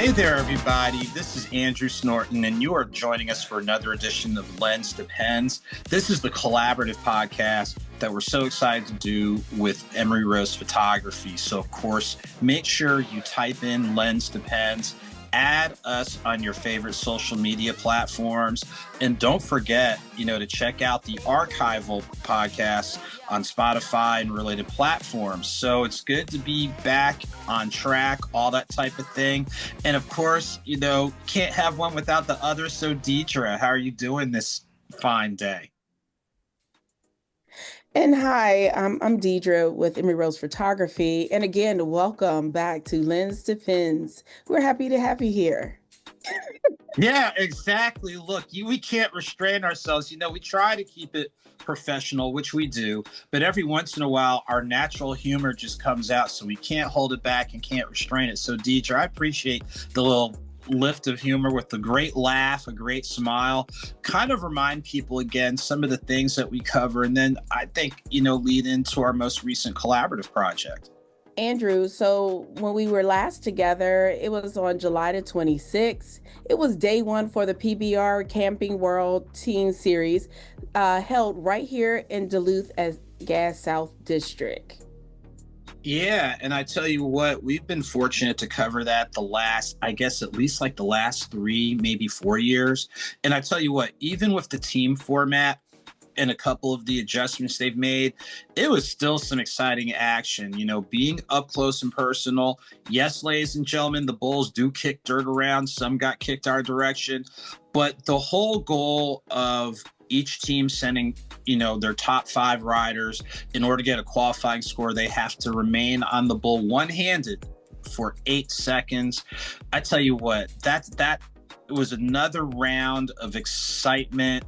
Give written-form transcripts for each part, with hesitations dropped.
Hey there, everybody. This is Andrew Snorton, and you are joining us for another edition of Lens Depends. This is the collaborative podcast that we're so excited to do with Emery Rose Photography. So, of course, make sure you type in Lens Depends, add us on your favorite social media platforms, and don't forget, to check out the archival podcasts on Spotify and related platforms. So it's good to be back on track, all that type of thing. And of course, can't have one without the other. So Dedra, how are you doing this fine day? And hi, I'm Dedra with Emery Rose Photography. And again, welcome back to Lens Depends. We're happy to have you here. Yeah, exactly. Look, we can't restrain ourselves. We try to keep it professional, which we do, but every once in a while, our natural humor just comes out, so we can't hold it back and can't restrain it. So, Dedra, I appreciate the little lift of humor with a great laugh, a great smile, kind of remind people again some of the things that we cover, and then I think, lead into our most recent collaborative project. Andrew, so when we were last together, it was on July the 26th. It was day one for the PBR Camping World Team Series, held right here in Duluth at Gas South District. Yeah, and I tell you what, we've been fortunate to cover that the last 3, maybe 4 years. And I tell you what, even with the team format and a couple of the adjustments they've made, it was still some exciting action, being up close and personal. Yes, ladies and gentlemen, the Bulls do kick dirt around. Some got kicked our direction. But the whole goal of each team sending, their top 5 riders, in order to get a qualifying score, they have to remain on the bull one-handed for 8 seconds. I tell you what, that was another round of excitement,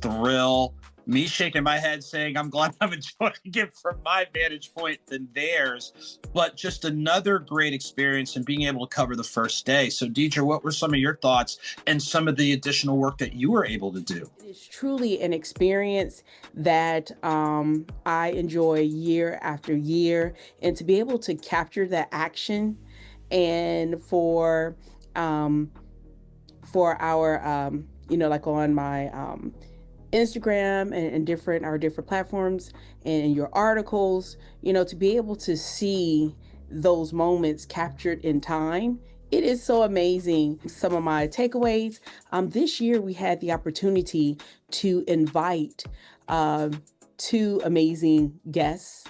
thrill, me shaking my head saying I'm glad I'm enjoying it from my vantage point than theirs, but just another great experience and being able to cover the first day. So Dedra, what were some of your thoughts and some of the additional work that you were able to do? It is truly an experience that I enjoy year after year, and to be able to capture that action, and for our like on my Instagram and our different platforms and your articles, to be able to see those moments captured in time. It is so amazing. Some of my takeaways, this year we had the opportunity to invite 2 amazing guests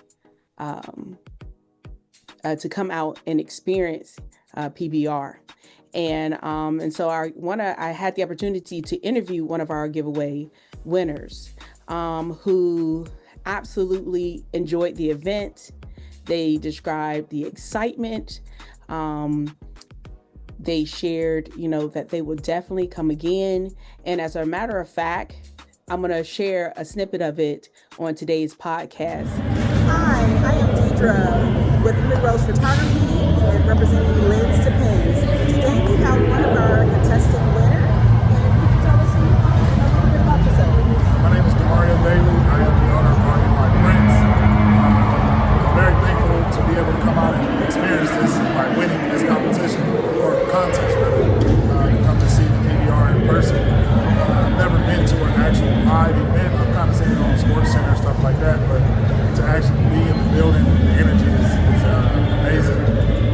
to come out and experience PBR. And so I had the opportunity to interview one of our giveaway winners, who absolutely enjoyed the event. They described the excitement. They shared, that they will definitely come again. And as a matter of fact, I'm going to share a snippet of it on today's podcast. Hi, I am Dedra with Emery Rose Photography and representing Lens Depends. Today we have one of our contestant winner, and you can tell us a little bit about yourself. My name is Dario Bailey. I am the owner of Parking Lot Prints. I'm very thankful to be able to come out and experience this by winning this competition, or contest rather, to come to see the PBR in person. I've never been to an actual live event. I've kind of seen it on Sports Center and stuff like that, but to actually be in the building, the energy is amazing.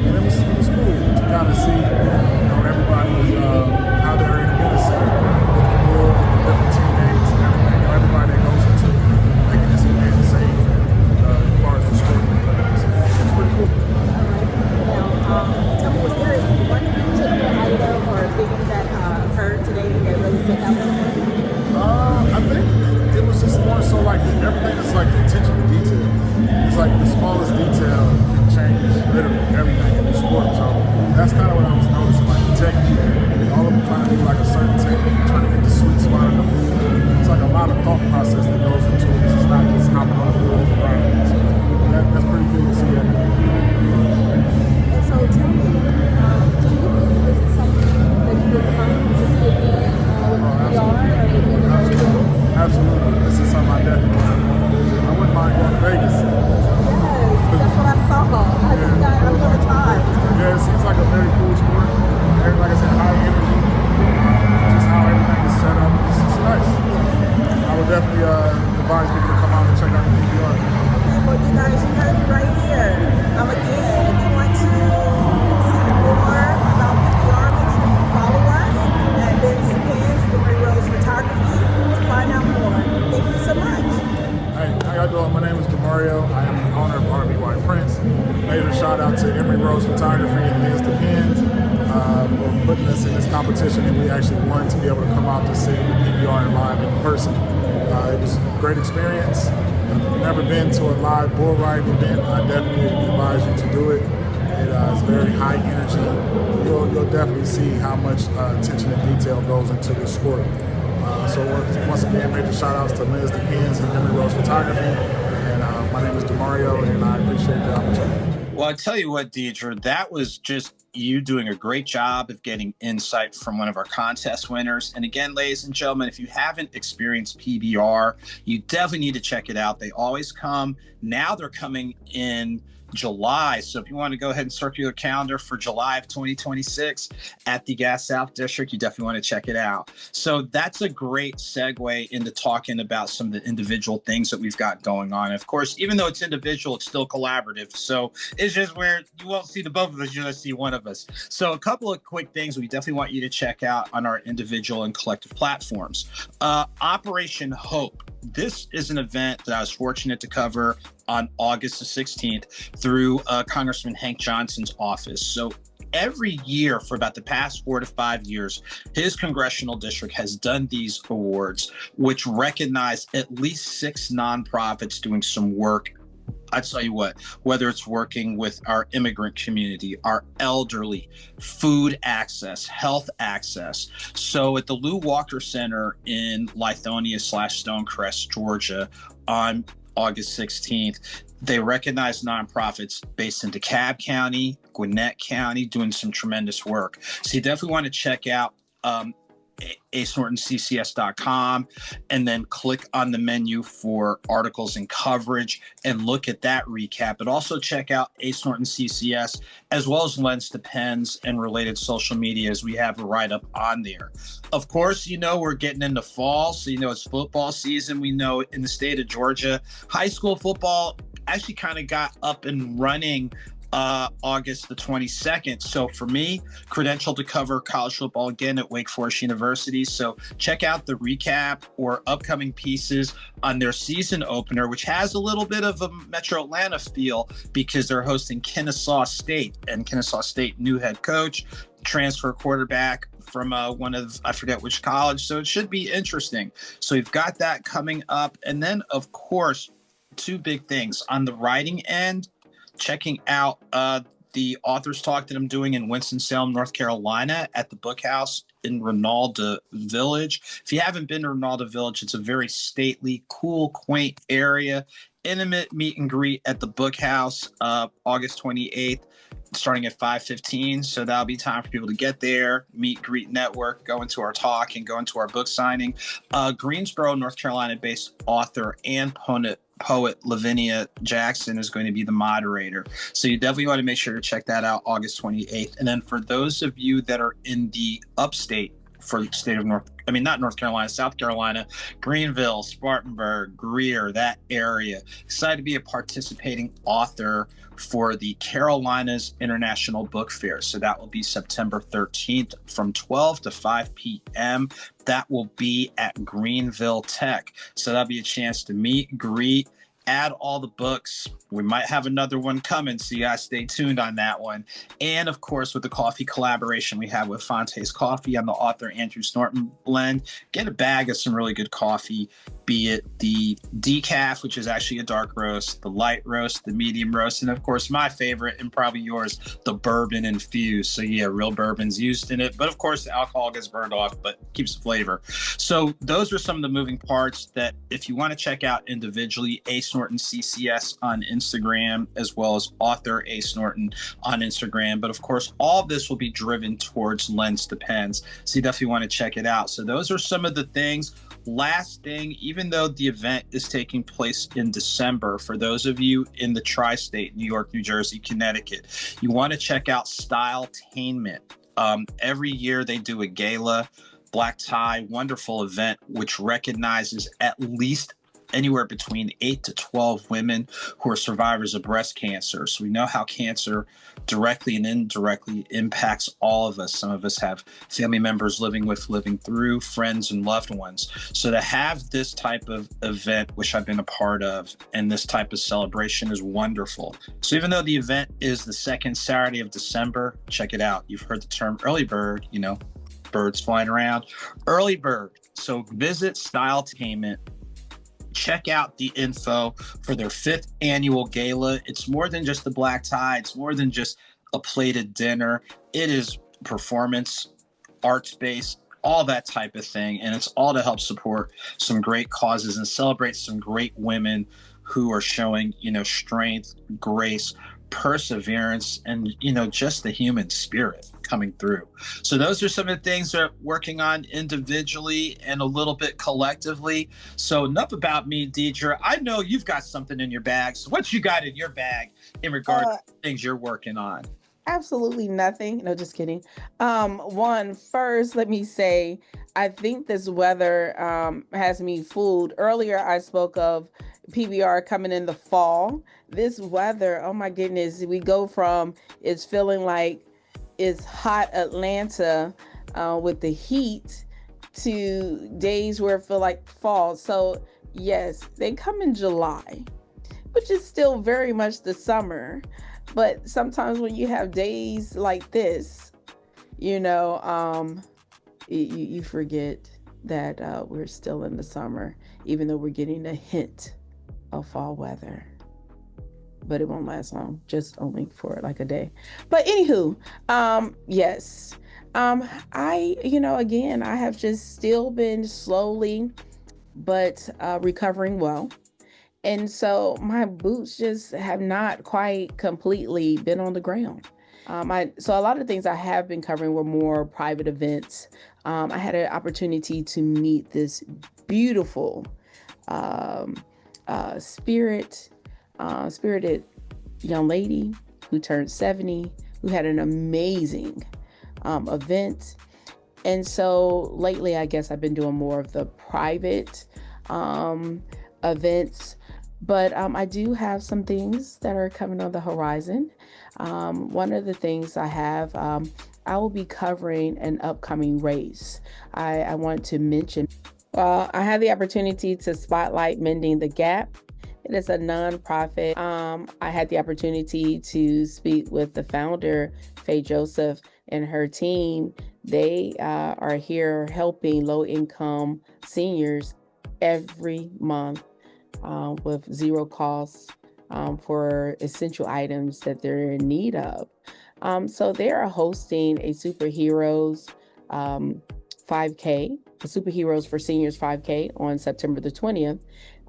And it was cool to kind of see, everybody how they're in unison with the bull, the different teammates and everything. Everybody that goes into making this event safe as far as the sport goes. It's pretty cool. Now, tell me, was there one particular item or thing that occurred today that really stood out for you? I think it was just more so like everything is like the attention to detail. It's like the smallest detail can change literally everything in the sport. So that's kind of what I was noticing, like the technique. All of them trying to do like a certain technique, trying to get the sweet spot in the move. It's like a lot of thought process that goes into it. It's not just hopping on the move around. So that's pretty cool to see that. And so tell me, do you believe this is something that you would come to see again with PBR or with Absolutely. This is something I definitely I wouldn't mind going to Vegas. Yes, that's what I saw. I think I love the time. Yeah, it seems like a very cool sport. major shout out to Emory Rose Photography and Liz Depends for putting us in this competition, and we actually wanted to be able to come out to see the PBR live in person. It was a great experience. If you've never been to a live bull riding event, I definitely advise you to do it. It is very high energy. You'll definitely see how much attention and detail goes into this sport. So once again, major shout outs to Liz Depends and Emory Rose Photography. And my name is DeMario, and I appreciate the opportunity. Well, I tell you what, Dedra, that was just you doing a great job of getting insight from one of our contest winners. And again, ladies and gentlemen, if you haven't experienced PBR, you definitely need to check it out. They always come. Now they're coming in July. So if you want to go ahead and circle your calendar for July of 2026 at the Gas South District, you definitely want to check it out. So that's a great segue into talking about some of the individual things that we've got going on. And of course, even though it's individual, it's still collaborative. So it's just where you won't see the both of us, you're going to see one of us. So a couple of quick things we definitely want you to check out on our individual and collective platforms. Operation Hope. This is an event that I was fortunate to cover on August the 16th through Congressman Hank Johnson's office. So every year for about the past 4 to 5 years, his congressional district has done these awards, which recognize at least 6 nonprofits doing some work. I tell you what, whether it's working with our immigrant community, our elderly, food access, health access. So at the Lou Walker Center in Lithonia/Stonecrest, Georgia, on August 16th, they recognize nonprofits based in DeKalb County, Gwinnett County, doing some tremendous work. So you definitely want to check out acenortonccs.com and then click on the menu for articles and coverage and look at that recap. But also check out Ace Norton CCS as well as Lens Depends and related social media, as we have a write-up on there. Of course, you know we're getting into fall, so you know it's football season. We know in the state of Georgia, high school football actually kind of got up and running August the 22nd. So for me, credentialed to cover college football again at Wake Forest University. So check out the recap or upcoming pieces on their season opener, which has a little bit of a Metro Atlanta feel because they're hosting Kennesaw State, and Kennesaw State new head coach, transfer quarterback from one of, I forget which college. So it should be interesting. So you've got that coming up. And then of course, 2 big things on the writing end. Checking out the authors talk that I'm doing in Winston-Salem, North Carolina at the Book House in Ronaldo Village. If you haven't been to Ronaldo Village, it's a very stately, cool, quaint area. Intimate meet and greet at the Book House, August 28th, starting at 5:15. So that'll be time for people to get there, meet, greet, network, go into our talk, and go into our book signing. Greensboro, North Carolina-based author and poet Lavinia Jackson is going to be the moderator. So you definitely want to make sure to check that out August 28th. And then for those of you that are in the upstate for the state of not North Carolina, South Carolina, Greenville, Spartanburg, Greer, that area, excited to be a participating author for the Carolinas International Book Fair. So that will be September 13th from 12 to 5 p.m. That will be at Greenville Tech. So that'll be a chance to meet, greet, add all the books. We might have another one coming, so you guys stay tuned on that one. And of course, with the coffee collaboration we have with Fonte's Coffee on the author Andrew Norton blend, get a bag of some really good coffee, be it the decaf, which is actually a dark roast, the light roast, the medium roast, and of course my favorite and probably yours, the bourbon infused. So yeah, real bourbon's used in it, but of course the alcohol gets burned off, but keeps the flavor. So those are some of the moving parts that if you want to check out individually, Ace Norton CCS on Instagram, as well as author Ace Norton on Instagram. But of course, all of this will be driven towards Lens Depends. So you definitely want to check it out. So those are some of the things. Last thing, even though the event is taking place in December, for those of you in the tri-state, New York, New Jersey, Connecticut, you want to check out Styletainment. Every year they do a gala, black tie, wonderful event, which recognizes at least anywhere between 8 to 12 women who are survivors of breast cancer. So we know how cancer directly and indirectly impacts all of us. Some of us have family members living through, friends and loved ones. So to have this type of event, which I've been a part of, and this type of celebration is wonderful. So even though the event is the second Saturday of December, check it out. You've heard the term early bird, birds flying around. Early bird. So visit Styletainment. Check out the info for their 5th annual gala. It's more than just the black tie. It's more than just a plated dinner. It is performance, art space, all that type of thing. And it's all to help support some great causes and celebrate some great women who are showing, strength, grace, perseverance, and, just the human spirit coming through. So those are some of the things that we're working on individually and a little bit collectively. So enough about me, Dedra. I know you've got something in your bag. So what you got in your bag in regard to things you're working on? Absolutely nothing. No, just kidding. First, let me say, I think this weather has me fooled. Earlier, I spoke of PBR coming in the fall. This weather, oh my goodness, we go from it's feeling like it's hot Atlanta with the heat to days where it feel like fall. So yes, they come in July, which is still very much the summer. But sometimes when you have days like this, you forget that we're still in the summer, even though we're getting a hint of fall weather. But it won't last long, just only for like a day. But anywho, yes. I have just still been slowly, but recovering well. And so my boots just have not quite completely been on the ground. So a lot of things I have been covering were more private events. I had an opportunity to meet this beautiful, spirited young lady who turned 70, who had an amazing event. And so lately, I guess I've been doing more of the private events. But I do have some things that are coming on the horizon. One of the things I have, I will be covering an upcoming race. I want to mention, I had the opportunity to spotlight Mending the Gap. It is a nonprofit. I had the opportunity to speak with the founder, Faye Joseph, and her team. They are here helping low-income seniors every month with zero costs for essential items that they're in need of. So they are hosting a Superheroes 5K, a Superheroes for Seniors 5K on September the 20th.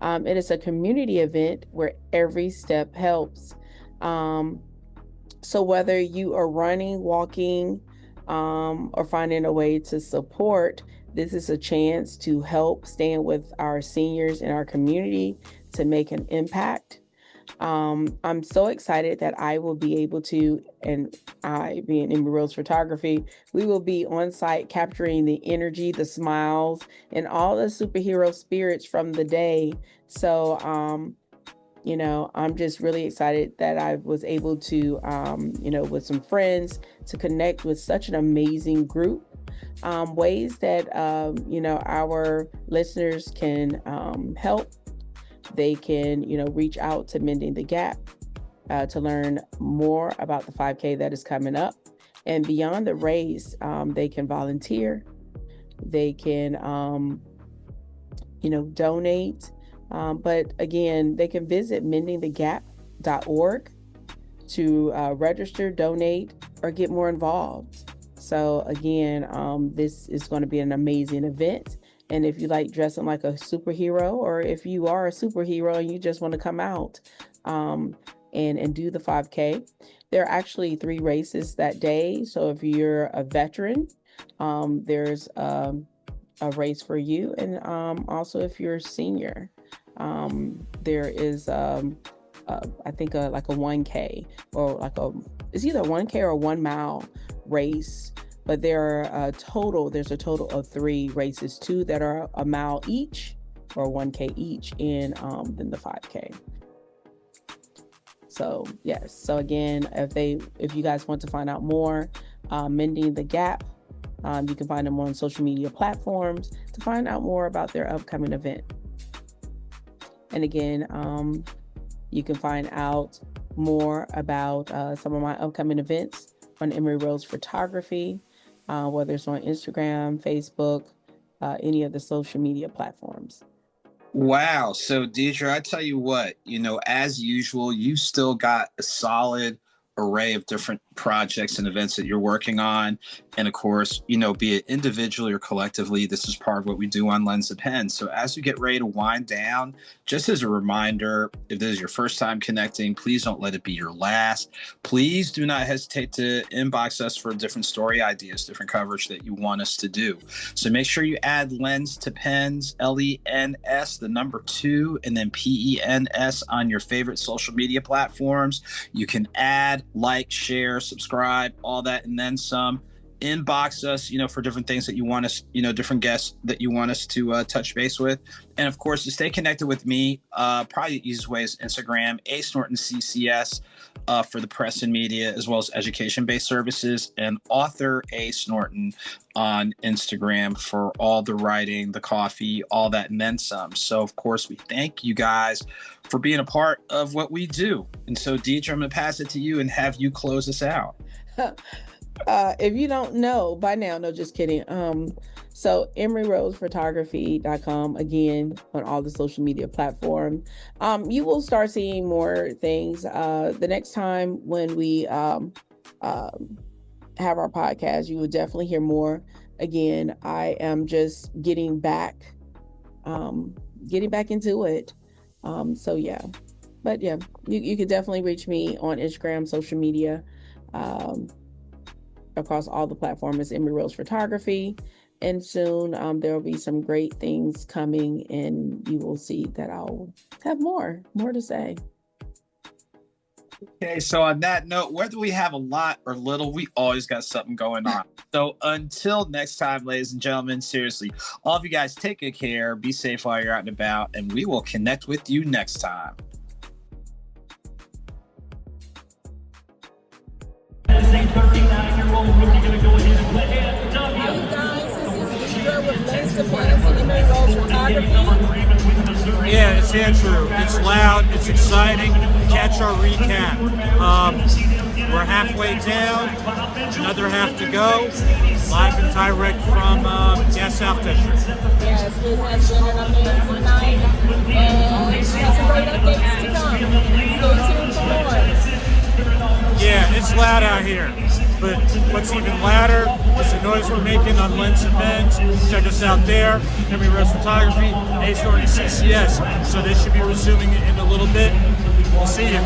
It is a community event where every step helps. So whether you are running, walking, or finding a way to support, this is a chance to help stand with our seniors in our community to make an impact. I'm so excited that I will be able to, and I being in Rose Photography, we will be on site capturing the energy, the smiles, and all the superhero spirits from the day. So, I'm just really excited that I was able to, with some friends, to connect with such an amazing group. Ways that, our listeners can help. They can, reach out to Mending the Gap to learn more about the 5K that is coming up. And beyond the race, they can volunteer. They can, donate. But again, they can visit mendingthegap.org to register, donate, or get more involved. So again, this is going to be an amazing event. And if you like dressing like a superhero, or if you are a superhero and you just want to come out and do the 5K, there are actually 3 races that day. So if you're a veteran, there's a race for you. And also if you're a senior, there is, I think, like a 1K, or it's either a 1K or a 1 mile race. But there's a total of 3 races, 2 that are a mile each, or 1K each in than the 5K. So yes. So again, if you guys want to find out more, Mending the Gap, you can find them on social media platforms to find out more about their upcoming event. And again, you can find out more about some of my upcoming events on Emery Rose Photography, whether it's on Instagram, Facebook, any of the social media platforms. Wow. So, Dedra, I tell you what, as usual, you still got a solid array of different projects and events that you're working on. And of course, be it individually or collectively, this is part of what we do on Lens to Pen. So as we get ready to wind down, just as a reminder, if this is your first time connecting, please don't let it be your last. Please do not hesitate to inbox us for different story ideas, different coverage that you want us to do. So make sure you add Lens to Pens, LENS, the number 2, and then PENS on your favorite social media platforms. You can add, like, share, subscribe, all that, and then some. Inbox us, for different things that you want us, different guests that you want us to touch base with. And of course, to stay connected with me, probably the easiest way is Instagram, A Snorton CCS, for the press and media, as well as education-based services, and author A Snorton on Instagram for all the writing, the coffee, all that, and then some. So of course, we thank you guys for being a part of what we do. And so, Dedra, I'm going to pass it to you and have you close us out. If you don't know by now, no, just kidding. So emeryrosephotography.com, again, on all the social media platforms. You will start seeing more things. The next time when we have our podcast, you will definitely hear more. Again, I am just getting back into it. So yeah, but yeah, you can definitely reach me on Instagram, social media, across all the platforms, Emery Rose Photography. And soon there will be some great things coming, and you will see that I'll have more to say. Okay, so on that note, whether we have a lot or little, we always got something going on. So until next time, ladies and gentlemen, seriously, all of you guys take good care, be safe while you're out and about, and we will connect with you next time. Hey guys, this is Dedra with Lens to Pens and Emery Rose Photography. Yeah, it's Andrew. It's loud, it's exciting. Catch our recap. We're halfway down, another half to go. Live and direct from South District. Yes, it has been an amazing night, and we have some great updates to come. Stay tuned for more. Yeah, it's loud out here. But what's even louder is the noise we're making on Lens to Pens. Check us out there. Emery Rose Photography, A Snorton CCS. So they should be resuming in a little bit. We'll see you.